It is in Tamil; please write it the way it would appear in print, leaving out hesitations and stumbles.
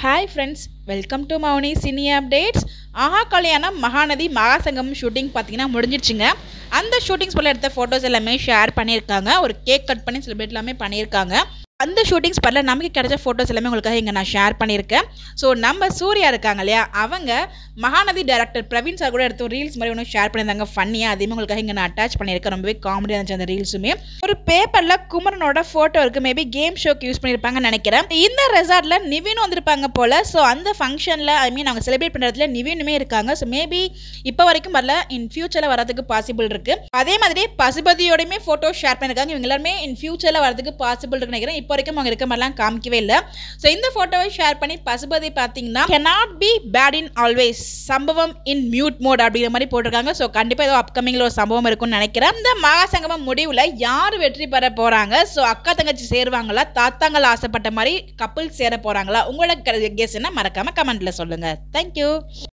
Hi friends, welcome to Mauni Cine Updates. ஆஹா கல்யாணம் மகாநதி மகாசங்கம் ஷூட்டிங் பார்த்தீங்கன்னா முடிஞ்சிடுச்சுங்க. அந்த ஷூட்டிங்ஸ் போல எடுத்த ஃபோட்டோஸ் எல்லாமே ஷேர் பண்ணியிருக்காங்க. ஒரு கேக் கட் பண்ணி செலிப்ரேட் எல்லாமே பண்ணியிருக்காங்க. அந்த ஷூட்டிங்ஸ் பரல நமக்கு கிடைச்ச ஃபோட்டோஸ் எல்லாமே உங்களுக்காக இங்கே நான் ஷேர் பண்ணியிருக்கேன். ஸோ நம்ம சூர்யா இருக்காங்க இல்லையா, அவங்க மகாநதி டைரக்டர் பிரவீன் சார் கூட எடுத்து ரீல்ஸ் மாதிரி ஒன்று ஷேர் பண்ணியிருந்தாங்க ஃபன்னியாக. அதையுமே உங்களுக்காக இங்கே நான் அட்டாச் பண்ணியிருக்கேன். ரொம்பவே காமெடியாக இருந்துச்சு அந்த ரீல்ஸுமே. ஒரு பேப்பரில் குமரனோட ஃபோட்டோ இருக்குது. மேபி கேம் ஷோக்கு யூஸ் பண்ணியிருப்பாங்கன்னு நினைக்கிறேன். இந்த ரெசார்ட்டில் நிவினும் வந்திருப்பாங்க போல். ஸோ அந்த ஃபங்க்ஷனில் அவங்க செலிப்ரேட் பண்ணுறதுல நிவினுமே இருக்காங்க. ஸோ மேபி இப்போ வரைக்கும் வரல, இன் ஃபியூச்சரில் வரதுக்கு பாசிபிள் இருக்குது. அதே மாதிரி பசுபதியோடையுமே ஃபோட்டோ ஷேர் பண்ணியிருக்காங்க. இவங்க எல்லாருமே இன் ஃபியூச்சரில் வரதுக்கு பாசிபிள் இருக்குன்னு நினைக்கிறேன். இப்போ வரைக்கும் அவங்க இருக்க மாதிரிலாம் காமிக்கவே இல்லை. ஸோ இந்த ஃபோட்டோவை ஷேர் பண்ணி பசுபதி பார்த்தீங்கன்னா cannot be bad in always, சம்பவம் இன் மியூட் மோட் அப்படிங்கிற மாதிரி போட்டிருக்காங்க. ஸோ கண்டிப்பாக ஏதோ அப்கமிங்கில் ஒரு சம்பவம் இருக்கும்னு நினைக்கிறேன். இந்த மகாசங்கமம் முடிவில் யார் வெற்றி பெற போகிறாங்க? ஸோ அக்கா தங்கச்சி சேருவாங்களா, தாத்தாங்கள் ஆசைப்பட்ட மாதிரி கப்புள் சேர போகிறாங்களா? உங்களோட கெஸ் என்ன மறக்காமல் கமெண்ட்டில் சொல்லுங்கள். தேங்க்யூ.